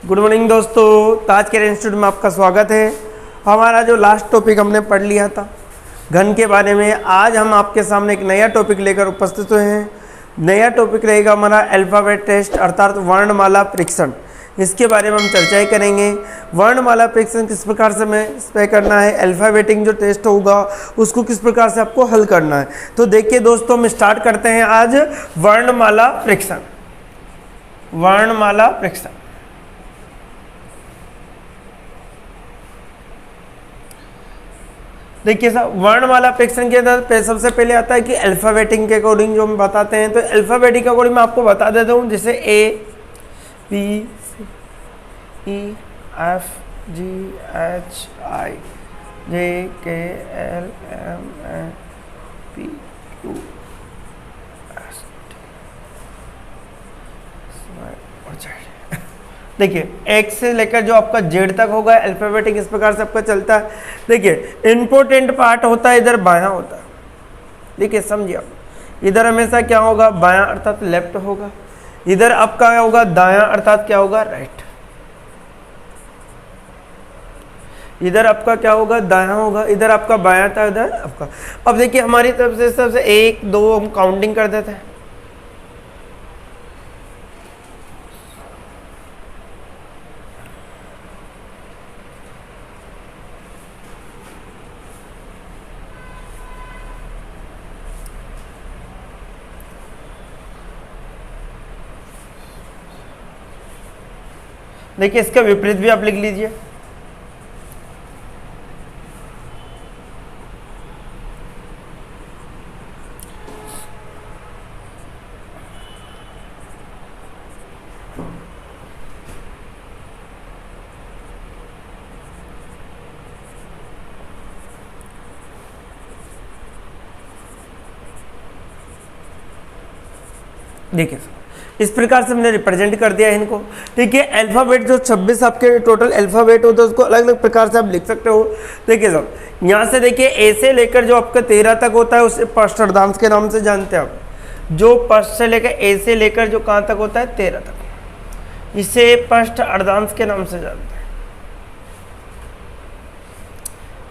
Good morning दोस्तों, ताज care institute में आपका स्वागत है। हमारा जो लास्ट टॉपिक हमने पढ़ लिया था घन के बारे में, आज हम आपके सामने एक नया टॉपिक लेकर उपस्थित हुए हैं। नया टॉपिक रहेगा हमारा अल्फ़ाबेट टेस्ट अर्थात वर्णमाला परीक्षण। इसके बारे में हम चर्चाएं करेंगे। वर्णमाला परीक्षण किस प्रकार से हमें इस पर करना है, अल्फ़ाबेटिंग जो टेस्ट होगा उसको किस प्रकार से आपको हल करना है। तो देखिए दोस्तों, हम स्टार्ट करते हैं आज वर्णमाला परीक्षण। वर्णमाला परीक्षण देखिए साहब, वर्णमाला परीक्षण के अंदर सबसे पहले आता है कि अल्फ़ाबेटिंग के अकॉर्डिंग जो हम बताते हैं। तो अल्फ़ाबेटिक के अकॉर्डिंग मैं आपको बता देता हूँ, जैसे A B C E F G H I J K L M N P Q S T और Z। देखिए एक से लेकर जो आपका जेड तक होगा अल्फ़ाबेटिक इस प्रकार से आपका चलता है। देखिए इंपॉर्टेंट पार्ट होता है इधर बायां होता है। देखिए समझिए आप, इधर हमेशा क्या होगा, बायां अर्थात लेफ्ट होगा। इधर आपका क्या होगा, दायां अर्थात क्या होगा, राइट। इधर आपका क्या होगा, दायां होगा। इधर आपका बायां था, इधर आपका। अब देखिए हमारी तरफ से सबसे 1 2 हम काउंटिंग कर देते हैं। देखिए इसका विपरीत भी आप लिख लीजिए। देखिए इस प्रकार से हमने रिप्रेजेंट कर दिया है इनको। ठीक है, अल्फ़ाबेट जो 26 आपके टोटल अल्फ़ाबेट होते हैं उसको अलग अलग प्रकार से आप लिख सकते हो। देखिए साहब, यहाँ से देखिए ए से लेकर जो आपका 13 तक होता है उसे फर्स्ट अर्धांश के नाम से जानते हैं आप। जो फर्स्ट से लेकर ए से लेकर जो कहाँ तक होता है 13 तक, इसे फर्स्ट अर्धांश के नाम से जानते हैं।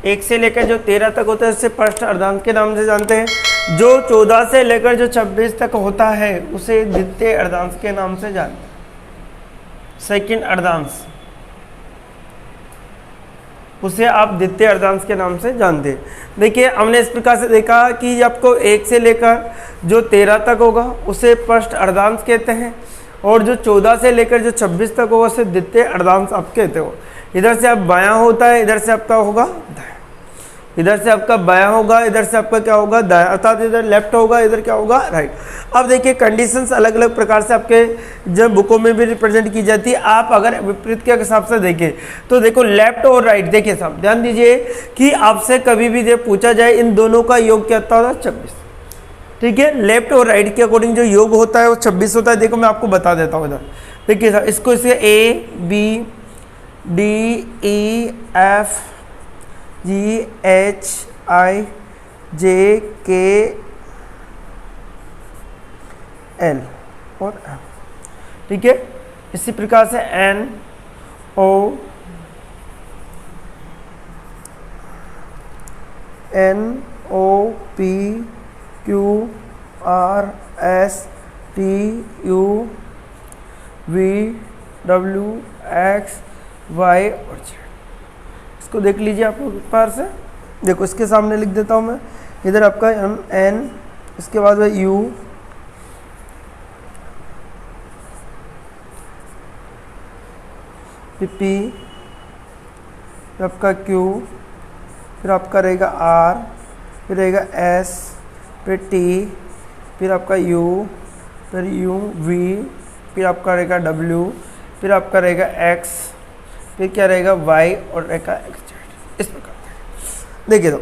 1 से लेकर जो 13 तक होता है उसे फर्स्ट अर्धांश के नाम से जानते हैं। जो 14 से लेकर जो 26 तक होता है उसे द्वितीय अर्धांश के नाम से जानते हैं। सेकंड अर्धांश उसे आप द्वितीय अर्धांश के नाम से जानते हैं। देखिए हमने इस प्रकार से देखा कि आपको 1 से लेकर जो 13 तक होगा उसे फर्स्ट अर्धांश कहते हैं, और जो 14 से लेकर जो 26 तक होगा उसे द्वितीय अर्धांश आप कहते हो। इधर से आप बायां होता है, इधर से आपका होगा दायां। इधर से आपका बायां होगा, इधर से आपका क्या होगा, दायां, अर्थात इधर लेफ्ट होगा, इधर क्या होगा, राइट। अब देखिए कंडीशंस अलग अलग प्रकार से आपके जब बुकों में भी रिप्रेजेंट की जाती है। आप अगर विपरीत के हिसाब से देखें तो देखो लेफ्ट और राइट। देखिए साहब ध्यान दीजिए कि आपसे कभी भी जब पूछा जाए इन दोनों का योग क्या होता है, 26। ठीक है, लेफ्ट और राइट के अकॉर्डिंग जो योग होता है वो 26 होता है। देखो मैं आपको बता देता हूँ इधर। देखिए साहब, इसको इसे A B D E F G H I J K L और M। ठीक है, इसी प्रकार से N O N O P Q R S T U V W X Y और Z। इसको देख लीजिए आप लोग पार से। देखो इसके सामने लिख देता हूँ मैं। इधर आपका N, इसके बाद है U, P, फिर आपका Q, फिर आपका रहेगा R, फिर रहेगा S, फिर T, फिर आपका U, फिर U V, फिर आपका रहेगा W, फिर आपका रहेगा X, फिर क्या रहेगा Y और रहेगा XZ। इस प्रकार देखिए तो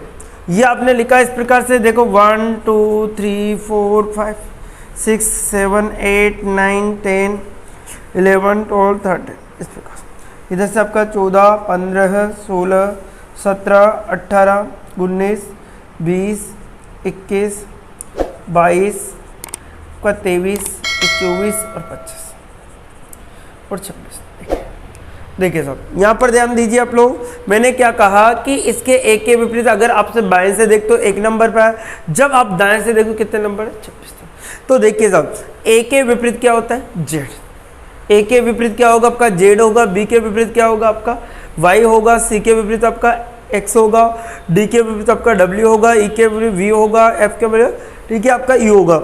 ये आपने लिखा इस प्रकार से। देखो 1 2 3 4 5 6 7 8 9 10 11 12 13 इस प्रकार से। इधर से आपका 14 15 16 17 18 19 20 21 22 का 23 24 और 25 और 26। देखिए देखिए साहब यहाँ पर ध्यान दीजिए आप लोग, मैंने क्या कहा कि इसके एक के विपरीत अगर आपसे बाएं से देख तो 1 नंबर पर है, जब आप दाएं से देखो कितने नंबर है 26। तो देखिए साहब ए के विपरीत क्या होता है जेड, ए के विपरीत क्या होगा आपका जेड होगा, बी के विपरीत क्या होगा आपका वाई होगा, सी के विपरीत आपका एक्स होगा, डी के विपरीत आपका डब्ल्यू होगा, ई के विपरीत वी होगा, एफ के विपरीत ठीक है आपका यू होगा,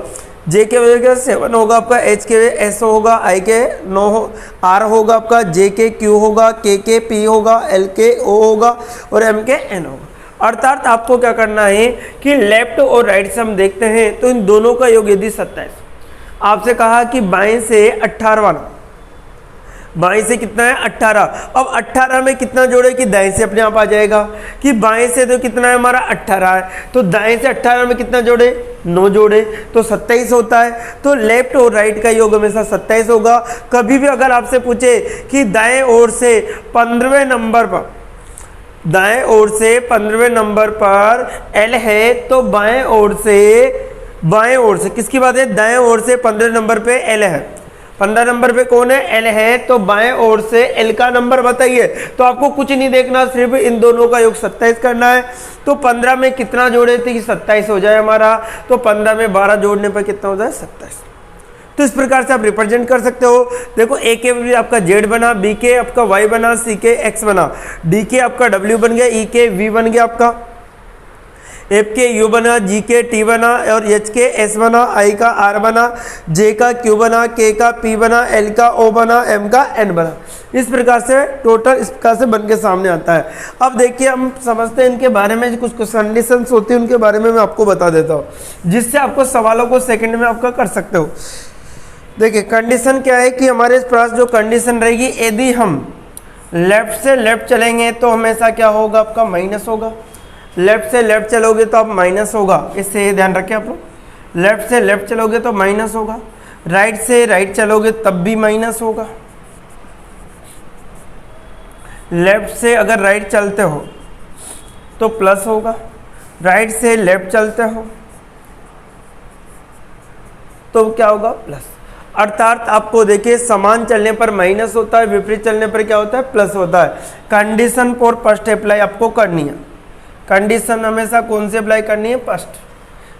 जे के वजह 7 होगा आपका, एच के एस होगा, आई के 9 आर होगा आपका, जे के क्यू होगा, के पी होगा, एल के ओ होगा और एम के एन होगा। अर्थात आपको क्या करना है कि लेफ्ट और राइट से हम देखते हैं तो इन दोनों का योग यदि 27, आपसे कहा कि बाएं से 18 बाएं से कितना है 18, अब 18 में कितना जोड़े कि दाएं से अपने आप आ जाएगा कि बाएं से तो कितना है हमारा 18 है, तो दाएं से 18 में कितना जोड़े 9 जोड़े तो 27 होता है। तो लेफ्ट और राइट का योग हमेशा 27 होगा। कभी भी अगर आपसे पूछे कि दाएं ओर से 15वें नंबर पर, दाएं ओर से 15वें नंबर पर एल है तो बाएं ओर से किसकी बात है, दाएं ओर से 15 नंबर पे एल है, 15 नंबर पे कौन है एल है, तो बाएं ओर से एल का नंबर बताइए। तो आपको कुछ नहीं देखना, सिर्फ इन दोनों का योग 27 करना है। तो 15 में कितना जोड़े थे कि 27 हो जाए हमारा, तो 15 में 12 जोड़ने पर कितना हो जाए 27। तो इस प्रकार से आप रिप्रेजेंट कर सकते हो। देखो ए के भी आपका जेड बना, बी के आपका वाई बना, सी के एक्स बना, डी के आपका डब्ल्यू बन गया, ई के वी बन गया आपका, एफ के यू बना, जी के टी बना और एच के एस बना, आई का आर बना, जे का क्यू बना, के का पी बना, एल का ओ बना, एम का एन बना। इस प्रकार से टोटल इस प्रकार से बन के सामने आता है। अब देखिए हम समझते हैं इनके बारे में, कुछ कंडीशंस होती है उनके बारे में मैं आपको बता देता हूँ, जिससे आपको सवालों को सेकंड में आपका कर सकते हो। देखिए कंडीशन क्या है कि हमारे पास जो कंडीशन रहेगी, यदि हम लेफ्ट से लेफ्ट चलेंगे तो हमेशा क्या होगा आपका माइनस होगा, लेफ्ट से लेफ्ट चलोगे तो आप माइनस होगा, इससे ध्यान रखें आप लोग। लेफ्ट से लेफ्ट चलोगे तो माइनस होगा, राइट से राइट चलोगे तब भी माइनस होगा। लेफ्ट से अगर राइट चलते हो तो प्लस होगा, राइट से लेफ्ट चलते हो तो क्या होगा प्लस। अर्थात आपको देखिए समान चलने पर माइनस होता है, विपरीत चलने पर क्या होता है प्लस होता है। कंडीशन फॉर फर्स्ट अप्लाई आपको करनी है। कंडीशन हमेशा कौन सी अप्लाई करनी है, फर्स्ट।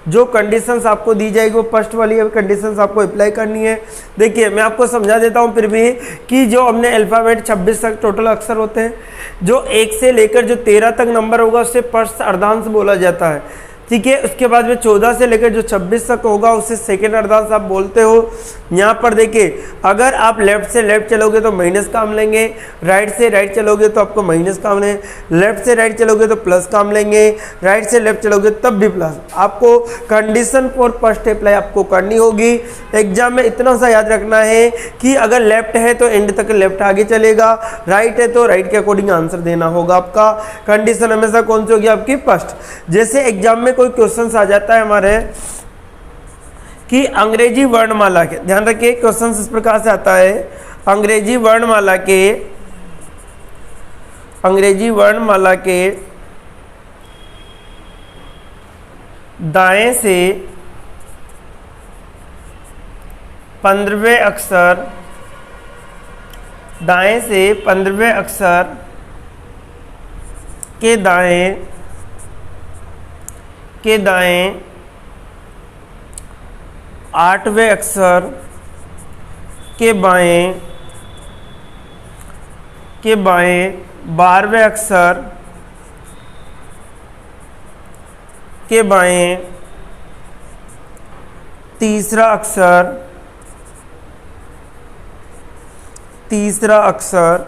जो कंडीशंस आपको दी जाएगी वो फर्स्ट वाली कंडीशंस आपको अप्लाई करनी है। देखिए मैं आपको समझा देता हूँ फिर भी कि जो हमने अल्फ़ाबेट 26 तक टोटल अक्षर होते हैं, जो 1 से लेकर जो 13 तक नंबर होगा उससे फर्स्ट अर्धांश बोला जाता है, ठीक है। उसके बाद में 14 से लेकर जो 26 तक होगा उससे सेकेंड अर्धांश आप बोलते हो। यहाँ पर देखिए अगर आप लेफ्ट से लेफ्ट चलोगे तो माइनस काम लेंगे, राइट से राइट चलोगे तो आपको माइनस काम लेंगे, लेफ्ट से राइट चलोगे तो प्लस काम लेंगे, राइट से लेफ्ट चलोगे तब भी प्लस। आपको कंडीशन फॉर फर्स्ट अप्लाई आपको करनी होगी। एग्जाम में इतना सा याद रखना है कि अगर लेफ्ट है तो एंड तक लेफ्ट आगे चलेगा, राइट है तो राइट के अकॉर्डिंग आंसर देना होगा आपका। कंडीशन हमेशा कौन सी होगी आपकी फर्स्ट। जैसे एग्जाम में कोई क्वेश्चन आ जाता है हमारे कि अंग्रेजी वर्णमाला के, ध्यान रखिए क्वेश्चन इस प्रकार से आता है, अंग्रेजी वर्णमाला के दाएं से 15वें अक्षर, दाएं से 15वें अक्षर के दाएं 8वें अक्षर के बाएं 12वें अक्षर के बाएं तीसरा अक्षर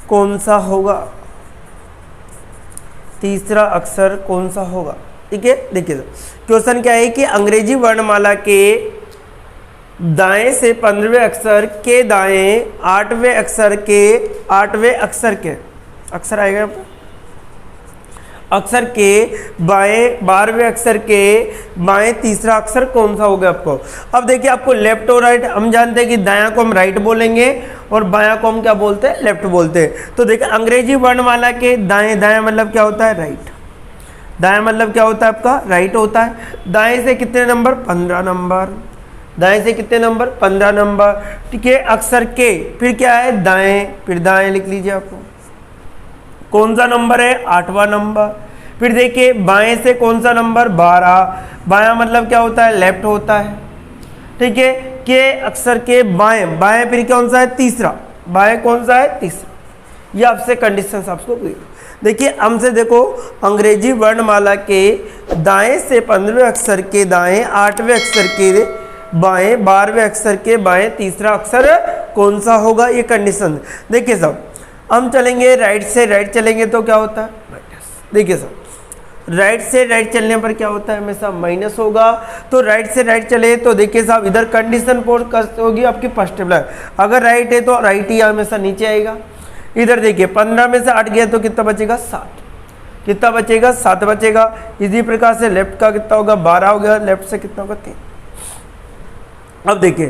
कौन सा होगा, तीसरा अक्षर कौन सा होगा, ठीक है। देखिए क्वेश्चन क्या है कि अंग्रेजी वर्णमाला के दाएं से 15वें अक्षर के दाएं 8वें अक्षर के 8वें अक्षर के अक्षर आएगा यहाँ पर, अक्षर के बाएं 12वें अक्षर के बाएं तीसरा अक्षर कौन सा होगा आपको। अब देखिए आपको लेफ्ट और राइट, हम जानते हैं कि दायां को हम राइट बोलेंगे और बायां को हम क्या बोलते हैं, लेफ्ट बोलते हैं। तो देखिए अंग्रेजी वर्णमाला के दाएं, दायां मतलब क्या होता है राइट, दायां मतलब क्या होता है आपका राइट होता है। दाएं से कितने नंबर 15 नंबर, दाएं से कितने नंबर, 15 नंबर। ठीक है, अक्षर के फिर क्या है, दाएं, फिर दाएं लिख लीजिए आपको। कौन सा नंबर है, 8वां नंबर। फिर देखिए बाएं से कौन सा नंबर, 12। बायां मतलब क्या होता है, लेफ्ट होता है। ठीक है, के अक्षर के बाएं, बाएं फिर कौन सा है, तीसरा। बाएं कौन सा है, तीसरा। ये आपसे कंडीशन आपको देखिए, हमसे देखो अंग्रेजी वर्णमाला के दाएं से 15वें अक्षर के दाएं, 8वें अक्षर के बाएं, 12वें अक्षर के बाएं तीसरा अक्षर कौन सा होगा, ये कंडीशन। देखिए साहब, हम चलेंगे राइट से राइट चलेंगे तो क्या होता है, देखिए साहब, राइट से राइट चलने पर क्या होता है, हमेशा माइनस होगा। तो राइट से राइट चले तो देखिए साहब, इधर कंडीशन पोस्ट होगी आपकी फर्स्ट टेबल। अगर राइट है तो राइट ही हमेशा नीचे आएगा। इधर देखिए 15 में से 8 गया तो कितना बचेगा, 7। कितना बचेगा, 7 बचेगा। इसी प्रकार से लेफ्ट का कितना होगा, 12 हो गया। लेफ्ट से कितना होगा, 3। अब देखिए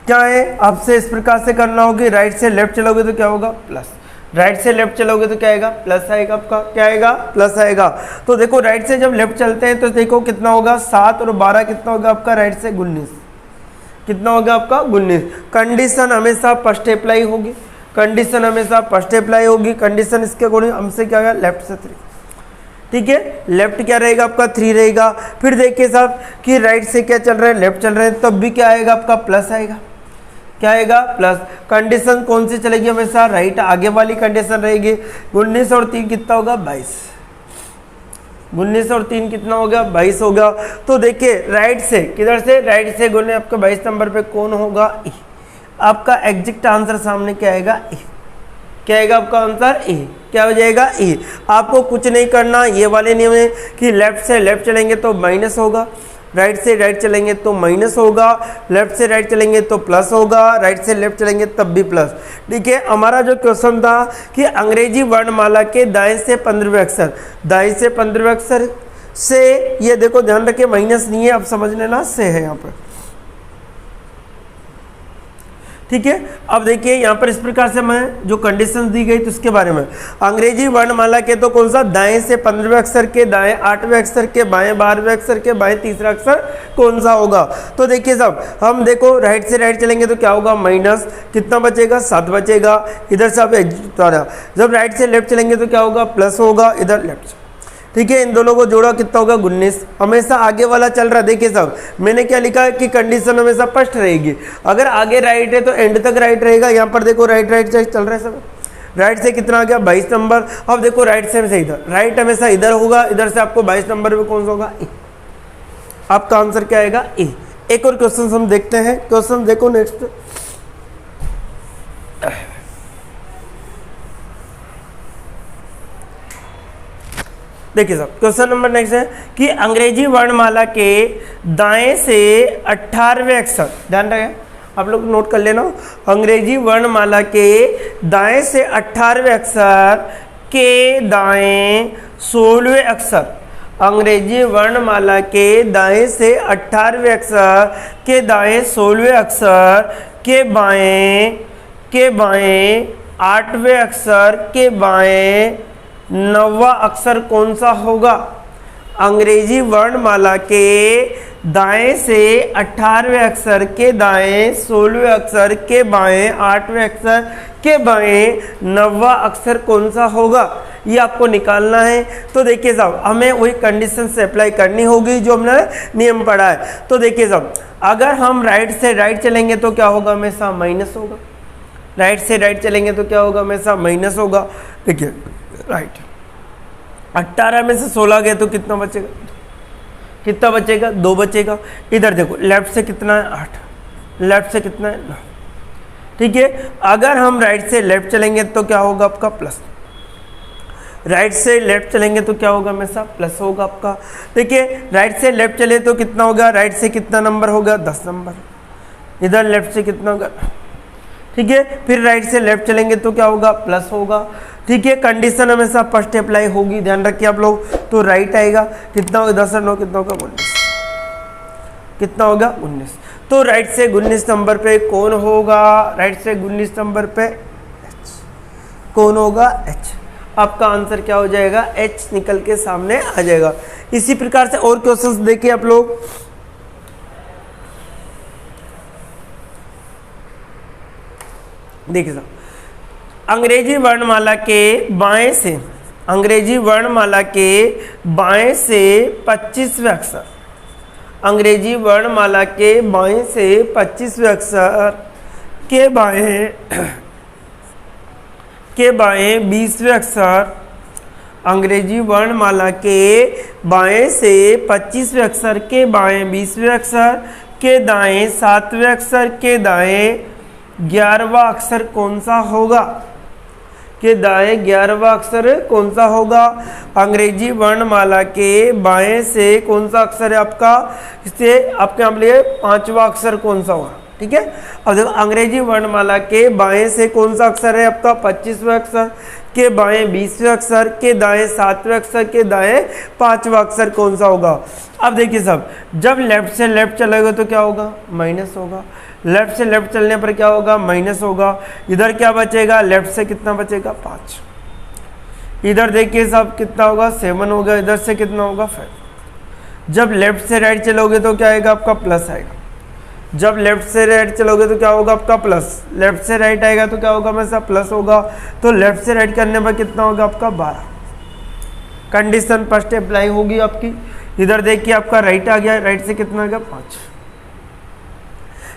क्या है, आपसे इस प्रकार से करना होगी, राइट से लेफ्ट चलोगे तो क्या होगा, प्लस। राइट से लेफ्ट चलोगे तो क्या आएगा, प्लस आएगा आपका। क्या आएगा, प्लस आएगा। तो देखो राइट से जब लेफ्ट चलते हैं तो देखो कितना होगा, 7 और 12 कितना होगा आपका, राइट से 19। कितना होगा आपका, 19। कंडीशन हमेशा फर्स्ट अप्लाई होगी, कंडीशन हमेशा फर्स्ट अप्लाई होगी। कंडीशन इसके अकॉर्डिंग हमसे क्या होगा, लेफ्ट से 3। ठीक है, लेफ्ट क्या रहेगा आपका, 3 रहेगा। फिर देखिए साहब कि राइट से क्या चल रहा है, लेफ्ट चल रहे हैं, तब भी क्या आएगा आपका, प्लस आएगा। क्या आएगा, प्लस। कंडीशन कौन सी चलेगी, हमेशा राइट आगे वाली कंडीशन रहेगी। 19 और 3 कितना होगा, 22। 19 और 3 कितना होगा, 22 होगा। तो देखिए राइट से, किधर से, राइट से गुने आपका 22 नंबर पे कौन होगा, ई। आपका एग्जैक्ट आंसर सामने क्या आएगा, ई। क्या आएगा आपका आंसर, ई। क्या हो जाएगा, ई। आपको कुछ नहीं करना, ये वाले नियम है कि लेफ्ट से लेफ्ट चलेंगे तो माइनस होगा, राइट से राइट चलेंगे तो माइनस होगा, लेफ्ट से राइट चलेंगे तो प्लस होगा, राइट से लेफ्ट चलेंगे तब भी प्लस। ठीक है, हमारा जो क्वेश्चन था कि अंग्रेजी वर्णमाला के दाएं से 15वें अक्षर, दाएं से 15वें अक्षर से, ये देखो ध्यान रखिए माइनस नहीं है, अब समझ लेना से है यहाँ पर। ठीक है, अब देखिए यहाँ पर इस प्रकार से मैं जो कंडीशंस दी गई तो उसके बारे में, अंग्रेजी वर्णमाला के तो कौन सा, दाएं से 15वें अक्षर के दाएं, 8वें अक्षर के बाएं, 12वें अक्षर के बाएं तीसरा अक्षर कौन सा होगा। तो देखिए साहब, हम देखो राइट से राइट चलेंगे तो क्या होगा, माइनस। कितना बचेगा, 7 बचेगा। इधर से आप जब राइट से लेफ्ट चलेंगे तो क्या होगा, प्लस होगा, इधर लेफ्ट। ठीक है, इन दोनों को जोड़ा कितना होगा, 19। हमेशा आगे वाला चल रहा है। देखिए साहब, मैंने क्या लिखा है कि कंडीशन हमेशा फर्स्ट रहेगी। अगर आगे राइट है तो एंड तक राइट रहेगा। यहाँ पर देखो राइट राइट चल रहा है सब। राइट से कितना आ गया, 22 नंबर। अब देखो राइट से हमेशा इधर, राइट हमेशा इधर होगा। इधर से आपको 22 नंबर पे कौन सा होगा, ए। आपका आंसर क्या आएगा, ए। एक और क्वेश्चन हम देखते हैं। क्वेश्चन देखो नेक्स्ट, देखिए साहब, क्वेश्चन नंबर नेक्स्ट है कि अंग्रेजी वर्णमाला के दाएं से 18वें अक्षर, ध्यान रखें आप लोग नोट कर लेना, अंग्रेजी वर्णमाला के दाएं से 18वें अक्षर के दाएं 16वें अक्षर, अंग्रेजी वर्णमाला के दाएं से 18वें अक्षर के दाएं 16वें अक्षर के बाएं 8वें अक्षर के बाएं 9वां अक्षर कौन सा होगा। अंग्रेजी वर्णमाला के दाएं से 18वें अक्षर के दाएं 16वें अक्षर के बाएं 8वें अक्षर के बाएं 9वां अक्षर कौन सा होगा, ये आपको निकालना है। तो देखिए साहब, हमें वही कंडीशन से अप्लाई करनी होगी जो हमने नियम पढ़ा है। तो देखिए साहब, अगर हम राइट से राइट चलेंगे तो क्या होगा, हमेशा माइनस होगा। राइट से राइट चलेंगे तो क्या होगा, हमेशा माइनस होगा। देखिए राइट, 18 में से 16 गए तो कितना बचेगा, कितना बचेगा, 2 बचेगा। इधर देखो लेफ्ट से कितना है, 8, लेफ्ट से कितना है, 9। ठीक है, अगर हम राइट से लेफ्ट चलेंगे तो क्या होगा आपका, प्लस। राइट से लेफ्ट चलेंगे तो क्या होगा, हमेशा प्लस होगा आपका। देखिए राइट से लेफ्ट चले तो कितना होगा, राइट से कितना नंबर होगा, 10 नंबर। इधर लेफ्ट से कितना होगा, ठीक है। फिर राइट से लेफ्ट चलेंगे तो क्या होगा, प्लस होगा। ठीक है, कंडीशन हमेशा फर्स्ट अप्लाई होगी, ध्यान रखिए आप लोग। तो राइट आएगा, कितना होगा, 10 और 9 कितना होगा, 19। कितना होगा, 19। तो राइट से 19 नंबर पे कौन होगा, राइट से 19 नंबर पे एच कौन होगा, एच। आपका आंसर क्या हो जाएगा, एच निकल के सामने आ जाएगा। इसी प्रकार से और क्वेश्चंस देखिए आप लोग। देखिए साहब, अंग्रेजी वर्णमाला के बाएं से, अंग्रेजी वर्णमाला के बाएं से 25वें अक्षर, अंग्रेजी वर्णमाला के बाएं से 25वें अक्षर के बाएं 20वें अक्षर, अंग्रेजी वर्णमाला के बाएं से 25वें अक्षर के बाएं 20वें अक्षर के दाएं 7वें अक्षर के दाएं 11वां अक्षर कौन सा होगा, के दाएं 11वां अक्षर कौन सा होगा। अंग्रेजी वर्णमाला के बाएं से कौन सा अक्षर है आपका, इससे आपके यहाँ लिए 5वां अक्षर कौन सा होगा, ठीक है। अब देखो अंग्रेजी वर्णमाला के बाएं से कौन सा अक्षर है आपका 25वां अक्षर के बाएं 20वें अक्षर के दाएं 7वें अक्षर के दाएं 5वां अक्षर कौन सा होगा। अब देखिए साहब, जब लेफ्ट से लेफ्ट चलेगा तो क्या होगा, माइनस होगा। लेफ्ट से लेफ्ट चलने पर क्या होगा, माइनस होगा। इधर क्या बचेगा, लेफ्ट से कितना बचेगा 5। इधर देखिए साहब कितना होगा 7 होगा। इधर से कितना होगा 5। जब लेफ्ट से राइट चलोगे तो क्या आएगा आपका प्लस आएगा। जब लेफ्ट से राइट चलोगे तो क्या होगा आपका प्लस। लेफ्ट से राइट आएगा तो क्या होगा हमेशा प्लस होगा। तो लेफ्ट से राइट करने पर कितना होगा आपका 12। कंडीशन फर्स्ट अप्लाई होगी आपकी। इधर देखिए आपका राइट आ गया, राइट से कितना आ गया 5।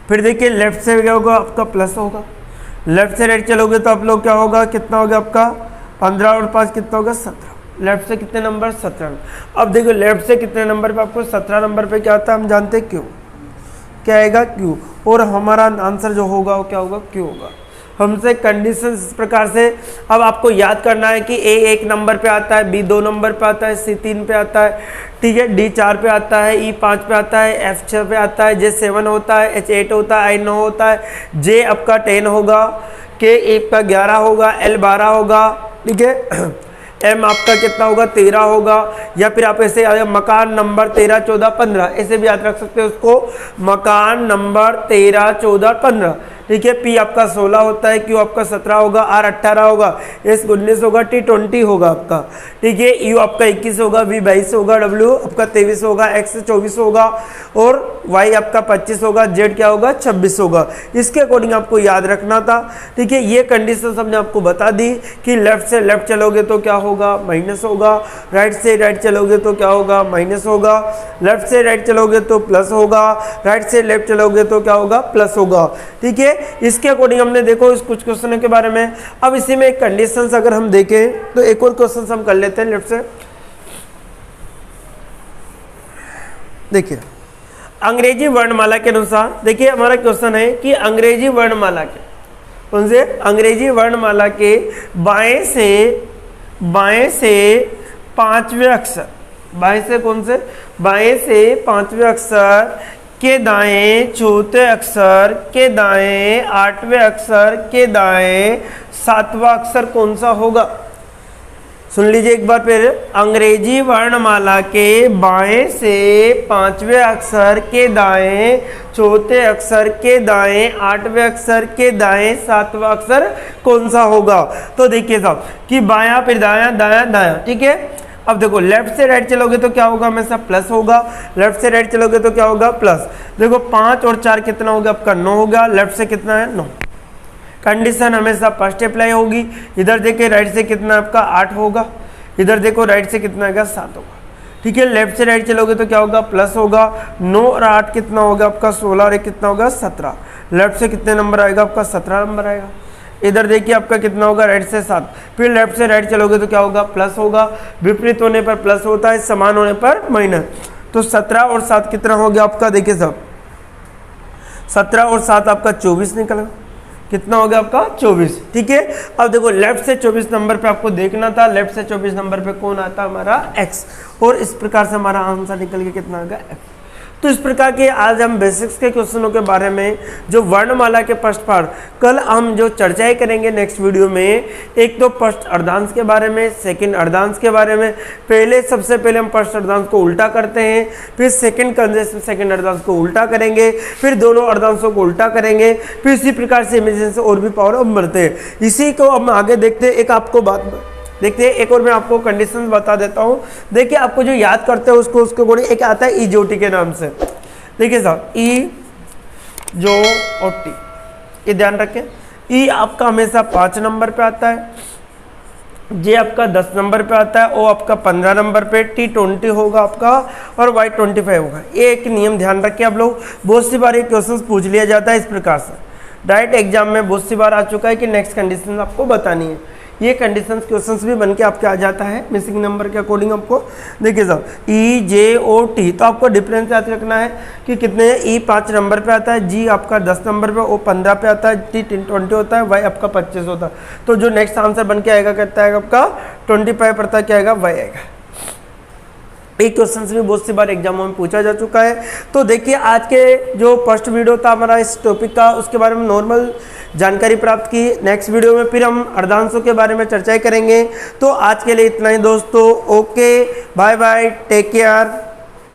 फिर देखिए लेफ्ट से क्या होगा आपका प्लस होगा। लेफ्ट से राइट चलोगे तो आप लोग क्या होगा, कितना होगा आपका 15 और 5 कितना होगा 17। लेफ्ट से कितने नंबर 17। अब देखो लेफ्ट से कितने नंबर पे आपको 17 नंबर पे क्या आता है हम जानते हैं क्यों, क्या आएगा क्यू। और हमारा आंसर जो होगा वो क्या होगा क्यू होगा। हमसे कंडीशन इस प्रकार से अब आपको याद करना है कि ए 1 नंबर पे आता है, बी 2 नंबर पे आता है, सी 3 पे आता है, ठीक है, डी 4 पे आता है, ई 5 पे आता है, एफ 6 पे आता है, जे 7 होता है, एच 8 होता है, आई 9 होता है, जे आपका 10 होगा, के आपका 11 होगा, एल 12 होगा, ठीक है, एम आपका कितना होगा 13 होगा। या फिर आप ऐसे मकान नंबर 13 14 15 ऐसे भी याद रख सकते हो उसको, मकान नंबर 13 14 15, ठीक है। पी आपका 16 होता है, क्यू आपका 17 होगा, आर 18 होगा, एस 19 होगा, टी 20 होगा आपका, ठीक है। यू आपका 21 होगा, वी 22 होगा, डब्ल्यू आपका 23 होगा, एक्स 24 होगा और वाई आपका 25 होगा, जेड क्या होगा 26 होगा। इसके अकॉर्डिंग आपको याद रखना था, ठीक है। ये कंडीशन हमने आपको बता दी कि लेफ्ट से लेफ्ट चलोगे तो क्या होगा माइनस होगा, राइट से राइट चलोगे तो क्या होगा माइनस होगा, लेफ्ट से राइट चलोगे तो प्लस होगा, राइट से लेफ्ट चलोगे तो क्या होगा प्लस होगा, ठीक है। इसके अकॉर्डिंग हमने देखो इस कुछ क्वेश्चन के बारे में। अब इसी में एक कंडीशंस अगर हम देखें तो एक और क्वेश्चन हम कर लेते हैं लेफ्ट से। देखिए अंग्रेजी वर्णमाला के अनुसार, देखिए हमारा क्वेश्चन है कि अंग्रेजी वर्णमाला के कौन से, अंग्रेजी वर्णमाला के बाएं से 5वें अक्षर, बाएं से कौन से, बाएं से 5वें अक्षर के दाएं 4थे अक्षर के दाएं 8वें अक्षर के दाएं 7वां अक्षर कौन सा होगा। सुन लीजिए एक बार फिर, अंग्रेजी वर्णमाला के बाएं से 5वें अक्षर के दाएं 4थे अक्षर के दाएं 8वें अक्षर के दाएं 7वां अक्षर कौन सा होगा। तो देखिए साहब कि बायां फिर दायां दायां दायां, ठीक है। अब देखो लेफ्ट से राइट चलोगे तो क्या होगा हमेशा प्लस होगा, लेफ्ट से राइट चलोगे तो क्या होगा प्लस। देखो 5 और 4 कितना होगा आपका 9 होगा, लेफ्ट से कितना है 9। कंडीशन हमेशा फर्स्ट अप्लाई होगी। इधर देखिए राइट से कितना आपका 8 होगा, इधर देखो राइट से कितना आएगा 7 होगा, ठीक है। लेफ्ट से राइट चलोगे तो क्या होगा प्लस होगा। 9 और 8 कितना होगा आपका 16 और 1 कितना होगा 17। लेफ्ट से कितने नंबर आएगा आपका 17 नंबर आएगा। इधर देखिए आपका कितना होगा राइट से 7, फिर लेफ्ट से राइट चलोगे तो क्या होगा प्लस होगा। विपरीत होने पर प्लस होता है, समान होने पर माइनस। तो 17 और 7 कितना हो गया आपका, देखिए सब 17 और 7 आपका 24 निकला, कितना हो गया आपका 24, ठीक है। अब देखो लेफ्ट से 24 नंबर पे आपको देखना था, लेफ्ट से 24 नंबर पे कौन आता है हमारा x, और इस प्रकार से हमारा आंसर निकल के कितना आ गया x। तो इस प्रकार के आज हम बेसिक्स के क्वेश्चनों के बारे में, जो वर्णमाला के फर्स्ट पार्ट, कल हम जो चर्चाएं करेंगे नेक्स्ट वीडियो में, एक तो फर्स्ट अर्धांश के बारे में, सेकंड अर्धांश के बारे में। सबसे पहले हम फर्स्ट अर्धांश को उल्टा करते हैं, फिर सेकंड अर्धांश को उल्टा करेंगे, फिर दोनों अर्धांशों को उल्टा करेंगे, फिर इसी प्रकार से इमेजिन से और भी पावर हम बढ़ते हैं। इसी को हम आगे देखते हैं। एक आपको बात देखते हैं, एक और मैं आपको कंडीशन बता देता हूँ। देखिए आपको जो याद करते हैं उसको बोलिए, एक आता है ई जोटी के नाम से। देखिए साहब ई जो और टी, ये ध्यान रखें, ई आपका हमेशा 5 नंबर पे आता है, जे आपका 10 नंबर पे आता है, ओ आपका 15 नंबर पे, T20 होगा आपका और Y25 होगा। ये एक नियम ध्यान रखें आप लोग, बहुत सी बार ये क्वेश्चन पूछ लिया जाता है इस प्रकार से, डायरेक्ट एग्जाम में बहुत सी बार आ चुका है कि नेक्स्ट कंडीशन आपको बतानी है। ये कंडीशंस क्वेश्चंस भी बन के आपके आ जाता है मिसिंग नंबर के अकॉर्डिंग। आपको देखिए साहब ई जे ओ टी, तो आपको डिफरेंस याद रखना है कि कितने ई 5 नंबर पे आता है, जी आपका 10 नंबर पे, ओ 15 पे आता है, T20 होता है, वाई आपका 25 होता है। तो जो नेक्स्ट आंसर बन के आएगा कहता है आपका 25 पड़ता क्या आएगा, वाई आएगा। एक क्वेश्चन भी बहुत सी बार एग्जामों में पूछा जा चुका है। तो देखिए आज के जो फर्स्ट वीडियो था हमारा इस टॉपिक का, उसके बारे में नॉर्मल जानकारी प्राप्त की। नेक्स्ट वीडियो में फिर हम अर्धांशों के बारे में चर्चा करेंगे। तो आज के लिए इतना ही दोस्तों, okay bye bye, take care.